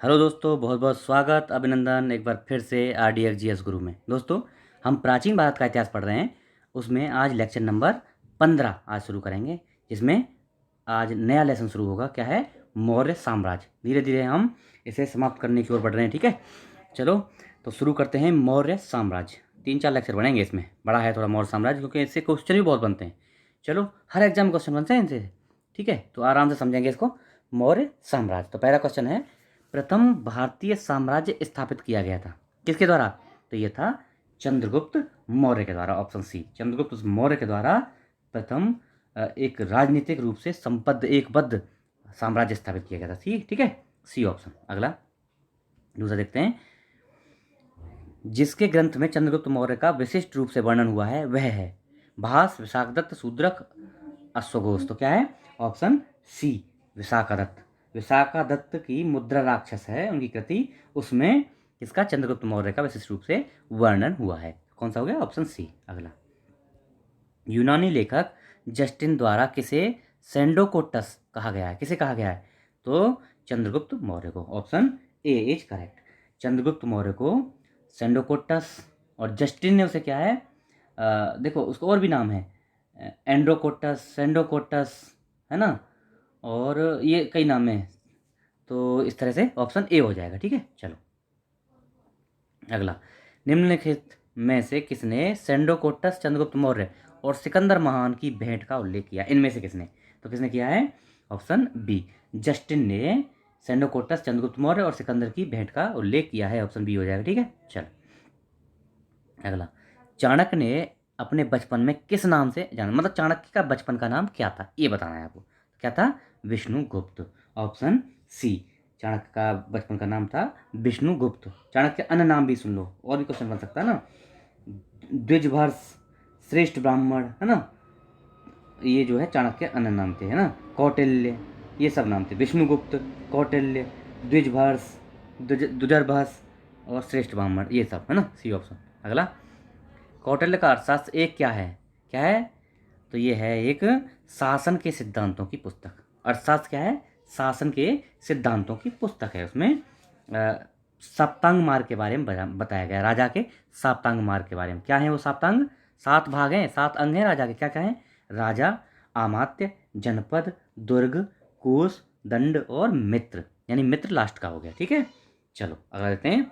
Hello दोस्तों, बहुत बहुत स्वागत अभिनंदन एक बार फिर से RDX गुरु में। दोस्तों, हम प्राचीन भारत का इतिहास पढ़ रहे हैं। उसमें आज लेक्चर नंबर 15 आज शुरू करेंगे, जिसमें आज नया लेसन शुरू होगा। क्या है? मौर्य साम्राज्य। धीरे धीरे हम इसे समाप्त करने की ओर बढ़ रहे हैं। ठीक है, चलो तो शुरू करते हैं। मौर्य साम्राज्य 3-4 लेक्चर बनेंगे। इसमें बड़ा है थोड़ा मौर्य साम्राज्य, क्योंकि इससे क्वेश्चन भी बहुत बनते हैं। चलो, हर एग्जाम में क्वेश्चन बनते हैं इनसे। ठीक है, तो आराम से समझेंगे इसको। मौर्य साम्राज्य, तो पहला क्वेश्चन है, प्रथम भारतीय साम्राज्य स्थापित किया गया था किसके द्वारा? तो ये था चंद्रगुप्त मौर्य के द्वारा। ऑप्शन सी, चंद्रगुप्त मौर्य के द्वारा प्रथम एक राजनीतिक रूप से संबद्ध एकबद्ध साम्राज्य स्थापित किया गया था। सी, ठीक है, सी ऑप्शन। अगला दूसरा देखते हैं। जिसके ग्रंथ में चंद्रगुप्त मौर्य का विशिष्ट रूप से वर्णन हुआ है वह है भास, विशाखदत्त, शूद्रक, अश्वघोष। तो क्या है? Option C, Vishakhadatta. विशाखादत्त की मुद्रा राक्षस है उनकी कृति, उसमें इसका चंद्रगुप्त मौर्य का विशिष्ट रूप से वर्णन हुआ है। कौन सा हो गया? Option C. अगला, यूनानी लेखक जस्टिन द्वारा किसे सेंडोकोटस कहा गया है? किसे कहा गया है? तो चंद्रगुप्त मौर्य को। Option A is correct. Chandragupta Maurya को सेंडोकोटस, और जस्टिन ने उसे क्या है, देखो उसको और भी नाम है, एंड्रोकोटस, सेंडोकोटस, है ना, और ये कई नाम हैं। तो इस तरह से ऑप्शन ए हो जाएगा। ठीक है, चलो अगला, निम्नलिखित में से किसने सेंडोकोटस, चंद्रगुप्त मौर्य और सिकंदर महान की भेंट का उल्लेख किया? इनमें से किसने? तो किसने किया है? ऑप्शन बी, जस्टिन ने सेंडोकोटस, चंद्रगुप्त मौर्य और सिकंदर की भेंट का उल्लेख किया है। ऑप्शन बी हो जाएगा। ठीक है, चलो अगला, चाणक्य ने अपने बचपन में किस नाम से जाना? मतलब चाणक्य का बचपन का नाम क्या था, ये बताना है आपको। क्या था? विष्णुगुप्त। ऑप्शन सी, चाणक्य का बचपन का नाम था विष्णुगुप्त। चाणक्य के अन्य नाम भी सुन लो, और भी क्वेश्चन बन सकता है ना। द्विजभर्ष, श्रेष्ठ ब्राह्मण, है ना, ये जो है चाणक्य के अन्य नाम थे, है ना। कौटिल्य, ये सब नाम थे। विष्णुगुप्त, कौटिल्य, द्विजभर्ष, दुजर्भस और श्रेष्ठ ब्राह्मण, ये सब, है ना। C option. अगला, कौटिल्य का अर्थशास्त्र एक क्या है? क्या है? तो ये है एक शासन के सिद्धांतों की पुस्तक। अर्थशास्त्र क्या है? शासन के सिद्धांतों की पुस्तक है। उसमें सप्तांग मार्ग के बारे में बताया गया, राजा के सप्तांग मार्ग के बारे में। क्या है वो सप्तांग? 7 भाग हैं, 7 अंग हैं राजा के। क्या क्या हैं? राजा, अमात्य, जनपद, दुर्ग, कोष, दंड और मित्र, यानी मित्र लास्ट का हो गया। ठीक है, चलो अगला लेते हैं।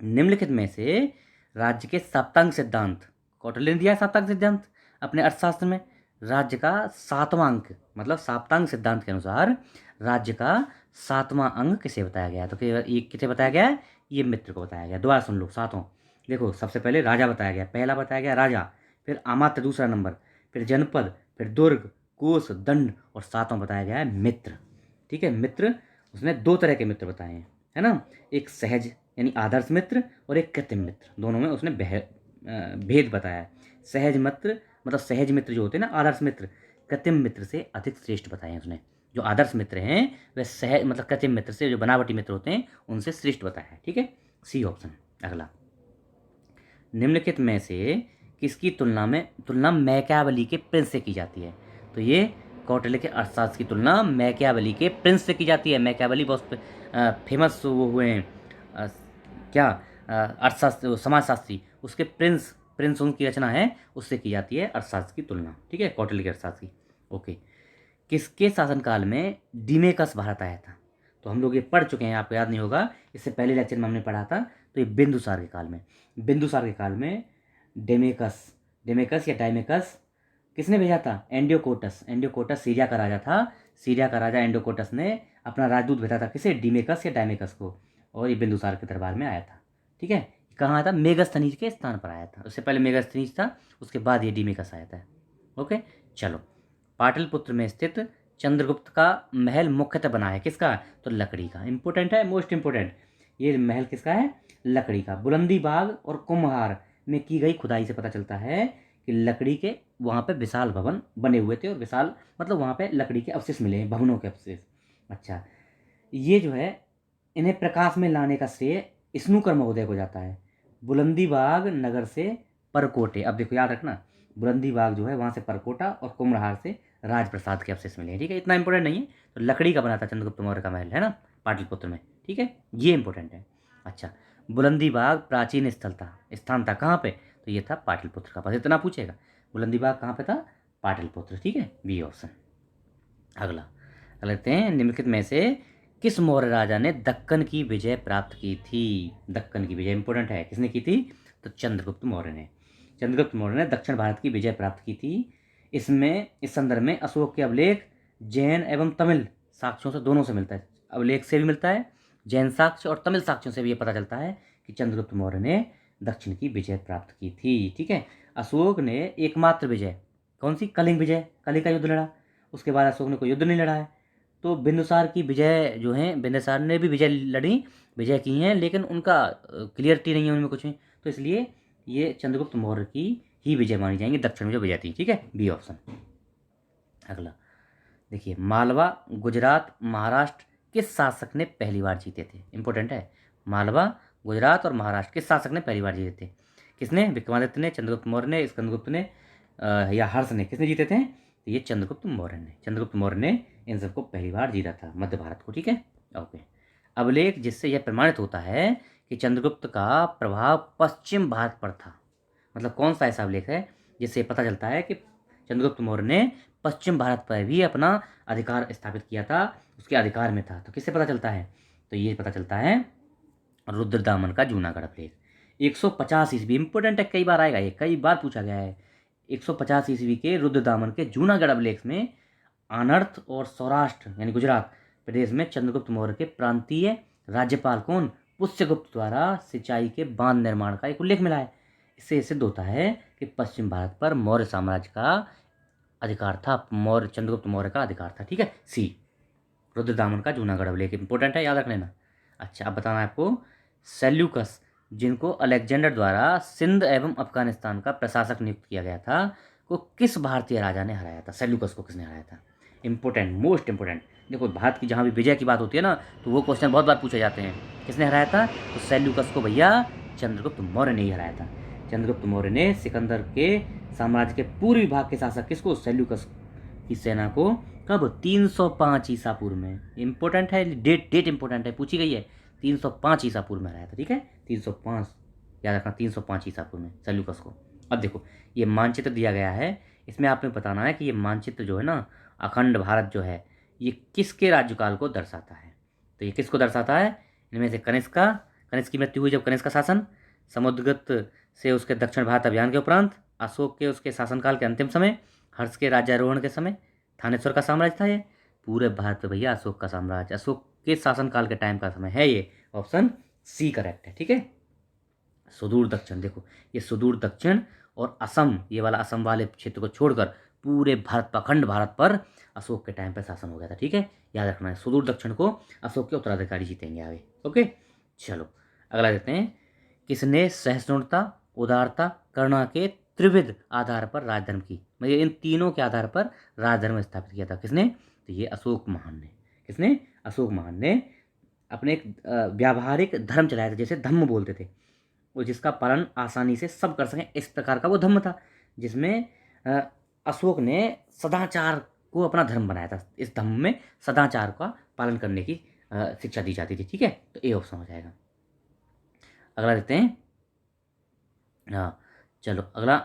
निम्नलिखित में से राज्य के सप्तांग सिद्धांत, कौटिल्य ने दिया है सप्तांग सिद्धांत अपने अर्थशास्त्र में। राज्य का 7वां अंक, मतलब सप्तांग सिद्धांत के अनुसार राज्य का 7वां अंग किसे बताया गया है? तो ये किसे बताया गया है? ये मित्र को बताया गया। दोबारा सुन लो, 7वां। देखो, सबसे पहले राजा बताया गया, पहला बताया गया राजा, फिर अमात्य दूसरा नंबर, फिर जनपद, फिर दुर्ग, कोष, दंड और 7वां बताया गया है मित्र। ठीक है, मित्र, उसने 2 तरह के मित्र बताए हैं, है ना। एक सहज यानी आदर्श मित्र, और एक कृत्रिम मित्र। दोनों में उसने भेद बताया है। सहज मित्र, मतलब सहज मित्र जो होते हैं ना, आदर्श मित्र, कृत्रिम मित्र से अधिक श्रेष्ठ बताए हैं उसने। जो आदर्श मित्र हैं वह सहज, मतलब कृत्रिम मित्र से, जो बनावटी मित्र होते हैं उनसे श्रेष्ठ बताया है। ठीक है, सी ऑप्शन। अगला, निम्नलिखित में से किसकी तुलना मैकियावेली के प्रिंस से की जाती है? तो ये कौटिल्य के अर्थशास्त्र की तुलना मैकियावेली के प्रिंस से की जाती है। मैकियावेली बहुत फेमस वो हुए हैं, अ, क्या, अर्थशास्त्र, समाजशास्त्री, उसके प्रिंस प्रिंस उनकी रचना है, उससे की जाती है अर्थशास्त्र की तुलना। ठीक है, कौटिल्य के अर्थशास्त्र की। ओके, किसके शासनकाल में डिमेकस भारत आया था? तो हम लोग ये पढ़ चुके हैं, आपको याद नहीं होगा, इससे पहले लेक्चर में हमने पढ़ा था। तो ये बिंदुसार के काल में, बिंदुसार के काल में डेमेकस, डेमेकस या डायमेकस किसने भेजा था? एंडियोकोटस। एंडियोकोटस सीरिया का राजा था। सीरिया का राजा एंडियोकोटस ने अपना राजदूत भेजा था, किसे? डिमेकस या डायमेकस को, और ये बिंदुसार के दरबार में आया था। ठीक है, कहाँ आया था? मेगस्थनीज के स्थान पर आया था। उससे पहले मेगस्थनीज था, उसके बाद ये डिमेकस आया था। ओके, चलो, पाटलिपुत्र में स्थित चंद्रगुप्त का महल मुख्यतः बना है किसका? तो लकड़ी का। इंपॉर्टेंट है, मोस्ट इंपॉर्टेंट। ये महल किसका है? लकड़ी का। बुलंदी बाग और कुम्हार में की गई खुदाई से पता चलता है कि लकड़ी के वहाँ पे विशाल भवन बने हुए थे, और विशाल मतलब वहाँ पे लकड़ी के अवशेष मिले हैं, भवनों के अवशेष। अच्छा, ये जो है, इन्हें प्रकाश में लाने का श्रेय स्नूकर महोदय को जाता है। बुलंदी बाग नगर से परकोटे, अब देखो याद रखना, बुलंदी बाग जो है वहाँ से परकोटा, और कुम्हरार से राजप्रसाद के अवशेष मिले हैं। ठीक है, इतना इंपॉर्टेंट नहीं है। तो लकड़ी का बना था चंद्रगुप्त मौर्य का महल, है ना। पाटलिपुत्र में, ठीक है, ये इंपॉर्टेंट है। अच्छा, बुलंदी बाग प्राचीन स्थान था कहाँ पे, तो ये था पाटलिपुत्र का, बस इतना पूछेगा, बुलंदी बाग कहाँ पे था, पाटलिपुत्र, ठीक है, बी ऑप्शन। अगला लेते हैं, निम्नलिखित में से किस मौर्य राजा ने दक्कन की विजय प्राप्त की थी, दक्कन की विजय इंपॉर्टेंट है, किसने की थी, तो चंद्रगुप्त मौर्य ने, चंद्रगुप्त मौर्य ने दक्षिण भारत की विजय प्राप्त की थी। इसमें इस संदर्भ में अशोक के अभिलेख जैन एवं तमिल साक्ष्यों से, दोनों से मिलता है, अभिलेख से भी मिलता है, जैन साक्ष्य और तमिल साक्ष्यों से भी ये पता चलता है कि चंद्रगुप्त मौर्य ने दक्षिण की विजय प्राप्त की थी, ठीक है। अशोक ने एकमात्र विजय कौन सी, कलिंग विजय, कलिंग का युद्ध लड़ा, उसके बाद अशोक ने कोई युद्ध नहीं लड़ा है। तो बिंदुसार की विजय जो है, बिंदुसार ने भी विजय लड़ी, विजय की हैं, लेकिन उनका क्लियरिटी नहीं है उनमें कुछ भी, तो इसलिए ये चंद्रगुप्त मौर्य की ही विजय मानी जाएंगी, दक्षिण में जो विजय थी, ठीक है, बी ऑप्शन। अगला देखिए, मालवा, गुजरात, महाराष्ट्र किस शासक ने पहली बार जीते थे, इंपॉर्टेंट है, मालवा, गुजरात और महाराष्ट्र किस शासक ने पहली बार जीते थे, किसने, विक्रमादित्य ने, चंद्रगुप्त मौर्य ने, स्कंदगुप्त ने या हर्ष ने, किसने जीते थे, तो ये चंद्रगुप्त मौर्य ने, चंद्रगुप्त मौर्य ने इन सबको पहली बार जीता था, मध्य भारत को, ठीक है, ओके। अभिलेख जिससे यह प्रमाणित होता है कि चंद्रगुप्त का प्रभाव पश्चिम भारत पर था, मतलब कौन सा ऐसा अभिलेख है जिससे पता चलता है कि चंद्रगुप्त मौर्य ने पश्चिम भारत पर भी अपना अधिकार स्थापित किया था, उसके अधिकार में था, तो किससे पता चलता है, तो ये पता चलता है रुद्रदामन का जूनागढ़ अभिलेख। 150 ईस्वी, इंपोर्टेंट है, कई बार आएगा ये, कई बार पूछा गया है। 150 ईस्वी के रुद्रदामन के जूनागढ़ अभिलेख में अनर्थ और सौराष्ट्र यानी गुजरात प्रदेश में चंद्रगुप्त मौर्य के प्रांतीय राज्यपाल कौन, पुष्यगुप्त द्वारा सिंचाई के बांध निर्माण का एक उल्लेख मिला है। इससे सिद्ध होता है कि पश्चिम भारत पर मौर्य साम्राज्य का अधिकार था, चंद्रगुप्त मौर्य का अधिकार था, ठीक है, सी रुद्रदामन का जूनागढ़ अभिलेख इंपॉर्टेंट है, याद रख लेना। अच्छा, अब बताना है आपको, सेल्यूकस जिनको अलेक्जेंडर द्वारा सिंध एवं अफगानिस्तान का प्रशासक नियुक्त किया गया था, को किस भारतीय राजा ने हराया था, सेल्यूकस को किसने हराया था, इंपॉर्टेंट, मोस्ट इंपॉर्टेंट। देखो, भारत की जहाँ भी विजय की बात होती है ना, तो वो क्वेश्चन बहुत बार पूछे जाते हैं, किसने हराया था, तो सेल्यूकस को भैया चंद्रगुप्त मौर्य ने ही हराया था। चंद्रगुप्त मौर्य ने सिकंदर के साम्राज्य के पूर्वी भाग के शासक किसको, सेल्यूकस की सेना को कब, 305 ईसा पूर्व में, इंपॉर्टेंट है, डेट इंपॉर्टेंट है, पूछी गई है, 305 ईसा पूर्व में हराया था, ठीक है, 305, याद रखना, 305 ईसा पूर्व में सेल्यूकस को। अब देखो, ये मानचित्र दिया गया है, इसमें आपने बताना है कि ये मानचित्र जो है ना, अखंड भारत जो है, ये किसके राज्यकाल को दर्शाता है, तो ये किसको दर्शाता है, इनमें से कनिष्क की मृत्यु हुई जब कनिष्क का शासन, समुद्रगुप्त से उसके दक्षिण भारत अभियान के उपरांत, अशोक के उसके शासनकाल के अंतिम समय, हर्ष के राज्यारोहण के समय, थानेश्वर का साम्राज्य था ये, पूरे भारत पे भैया अशोक का साम्राज्य, अशोक के शासनकाल के टाइम का समय है ये, ऑप्शन सी करेक्ट है, ठीक है। सुदूर दक्षिण, देखो ये सुदूर दक्षिण और असम, ये वाला असम वाले क्षेत्र को छोड़कर पूरे भारत पर, अखंड भारत पर अशोक के टाइम पर शासन हो गया था, ठीक है, याद रखना है, सुदूर दक्षिण को अशोक के उत्तराधिकारी जीतेंगे आगे, ओके। चलो अगला देखते हैं, किसने सहिष्णुता, उदारता, करुणा के त्रिविध आधार पर राजधर्म की, मतलब इन तीनों के आधार पर राजधर्म स्थापित किया था, किसने, तो ये अशोक महान ने, किसने, अशोक महान ने अपने एक व्यावहारिक धर्म चलाया था, जैसे धम्म बोलते थे, और जिसका पालन आसानी से सब कर सकें, इस प्रकार का वो धम्म था, जिसमें अशोक ने सदाचार को अपना धर्म बनाया था, इस धम्म में सदाचार का पालन करने की शिक्षा दी जाती थी, ठीक है, तो ए ऑप्शन हो जाएगा। अगला देखते हैं, हाँ चलो अगला,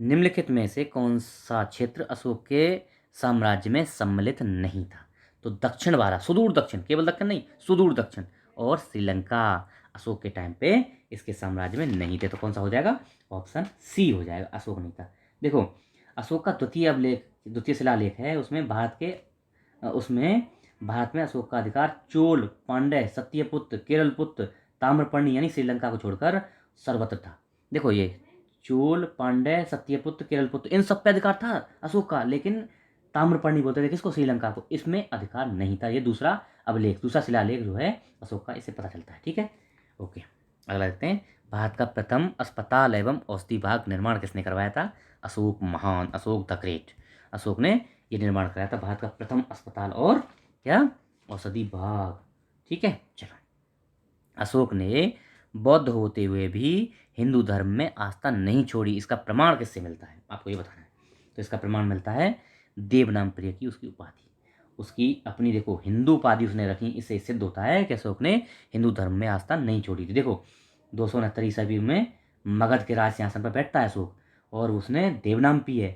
निम्नलिखित में से कौन सा क्षेत्र अशोक के साम्राज्य में सम्मिलित नहीं था, तो दक्षिण भारत, सुदूर दक्षिण, केवल दक्षिण नहीं, सुदूर दक्षिण और श्रीलंका अशोक के टाइम पे इसके साम्राज्य में नहीं थे, तो कौन सा हो जाएगा, ऑप्शन सी हो जाएगा, अशोक नहीं था। देखो, अशोक का द्वितीय शिलालेख है, उसमें भारत में अशोक का अधिकार चोल, पांड्य, सत्यपुत्र, केरलपुत्र, ताम्रपर्णी यानी श्रीलंका को छोड़कर सर्वत्र था। देखो, ये चोल, पांड्य, सत्यपुत्र, केरलपुत्र, इन सब पे अधिकार था अशोक का, लेकिन ताम्रपर्णी बोलते थे किसको, श्रीलंका को, इसमें अधिकार नहीं था। ये दूसरा शिलालेख जो है अशोक का, इससे पता चलता है, ठीक है, ओके। अगला देखते हैं, भारत का प्रथम अस्पताल एवं औषधि विभाग निर्माण किसने करवाया था, अशोक महान, अशोक द ग्रेट, अशोक ने ये निर्माण कराया था, भारत का प्रथम अस्पताल और क्या, औषधि विभाग, ठीक है। चलो, अशोक ने बौद्ध होते हुए भी हिंदू धर्म में आस्था नहीं छोड़ी, इसका प्रमाण किससे मिलता है, आपको ये बताना है, तो इसका प्रमाण मिलता है देवनाम प्रिय की उसकी उपाधि, उसकी अपनी देखो हिंदू उपाधि उसने रखी। इससे सिद्ध होता है कि अशोक ने हिंदू धर्म में आस्था नहीं छोड़ी थी। देखो 269 ईस्वी में मगध के राज सिंहासन पर बैठता है अशोक, और उसने देवनाम पी है,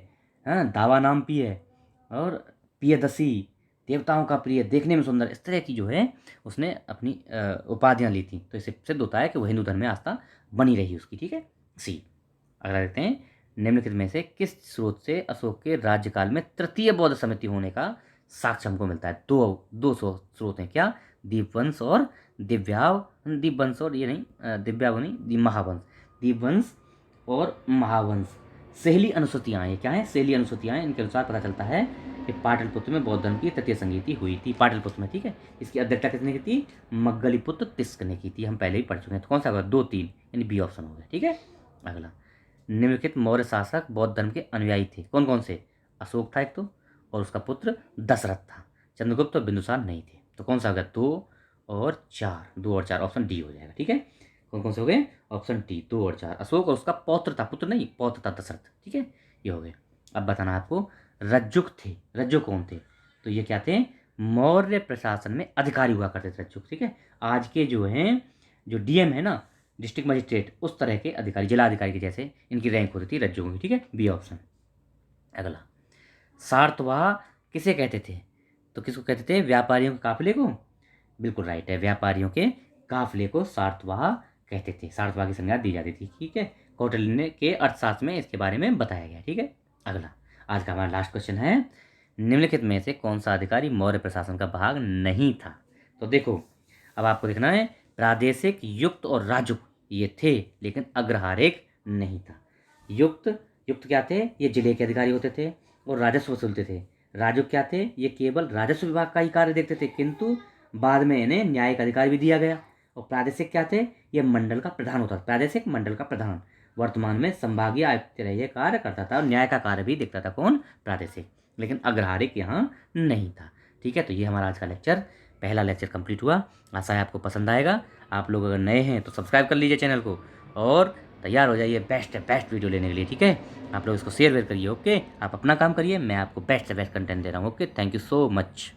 हाँ, दावा नाम पी है, और पियदसी, देवताओं का प्रिय, देखने में सुंदर, इस तरह की जो है उसने अपनी उपाधियाँ ली थी। तो इससे सिद्ध होता है कि वो हिंदू धर्म में आस्था बनी रही उसकी। ठीक है। सी, अगला देखते हैं, निम्नलिखित में से किस स्रोत से अशोक के राज्यकाल में तृतीय बौद्ध समिति होने का साक्ष्य हमको मिलता है? दो स्रोत हैं क्या? दीपवंश और दीपवंश और ये नहीं दिव्याव नहीं, महावंश। दीपवंश और महावंश सहेली अनुसूतियाँ, ये क्या है? सहेली अनुसूतियाँ। इनके अनुसार पता चलता है कि पाटलिपुत्र में बौद्ध धर्म की तृतीय संगीति हुई थी। पाटलिपुत्र में, ठीक है। इसकी अध्यक्षता किसने की थी? मग्गलीपुत्र तिस्क ने की थी। हम पहले ही पढ़ चुके हैं। तो कौन सा होगा? 2, 3, यानी बी ऑप्शन हो गया। ठीक है। अगला, निम्नलिखित मौर्य शासक बौद्ध धर्म के अनुयायी थे। कौन कौन से? अशोक था एक तो, और उसका पुत्र दशरथ था। चंद्रगुप्त और बिंदुसार नहीं थे। तो कौन सा होगा? 2 और 4, 2 और 4, ऑप्शन डी हो जाएगा। ठीक है। कौन कौन से हो गए? ऑप्शन डी, 2 और 4। अशोक और उसका पौत्र था, पुत्र नहीं, पौत्र था दशरथ। ठीक है, ये हो गए। अब बताना आपको, रज्जुक थे। रज्जुक कौन थे? तो ये क्या थे? मौर्य प्रशासन में अधिकारी हुआ करते थे रज्जुक। ठीक है। आज के जो हैं, जो डीएम है ना, डिस्ट्रिक्ट मजिस्ट्रेट, उस तरह के अधिकारी, जिला अधिकारी के जैसे इनकी रैंक होती थी रज्जुकों की। ठीक है, बी ऑप्शन। अगला, सातवाह किसे कहते थे? तो किसको कहते थे? व्यापारियों के काफिले को। बिल्कुल राइट है, व्यापारियों के काफिले को सातवाह कहते थे। सातवाह की संज्ञा दी जाती थी। ठीक है, कौटिल्य ने के अर्थशास्त्र में इसके बारे में बताया गया। ठीक है। अगला, आज का हमारा लास्ट क्वेश्चन है, निम्नलिखित में से कौन सा अधिकारी मौर्य प्रशासन का भाग नहीं था? तो देखो, अब आपको देखना है, प्रादेशिक, युक्त और राजुक ये थे, लेकिन अग्रहारिक नहीं था। युक्त युक्त क्या थे? ये जिले के अधिकारी होते थे और राजस्व वसूलते थे। राजुक क्या थे? ये केवल राजस्व विभाग का ही कार्य देखते थे, किंतु बाद में इन्हें न्यायिक अधिकार भी दिया गया। और प्रादेशिक क्या थे? ये मंडल का प्रधान होता था। प्रादेशिक मंडल का प्रधान वर्तमान में संभागीय आयुक्त ये कार्य करता था, और न्याय का कार्य भी देखता था। कौन? प्रादेशिक। लेकिन अग्रहारिक यहाँ नहीं था। ठीक है। तो ये हमारा आज का लेक्चर, पहला लेक्चर कंप्लीट हुआ। आशा है आपको पसंद आएगा। आप लोग अगर नए हैं तो सब्सक्राइब कर लीजिए चैनल को, और तैयार हो जाइए बेस्ट वीडियो लेने के लिए। ठीक है। आप लोग इसको शेयर वेयर करिए। ओके, आप अपना काम करिए, मैं आपको बेस्ट से बेस्ट कंटेंट दे रहा हूँ। Okay, thank you so much.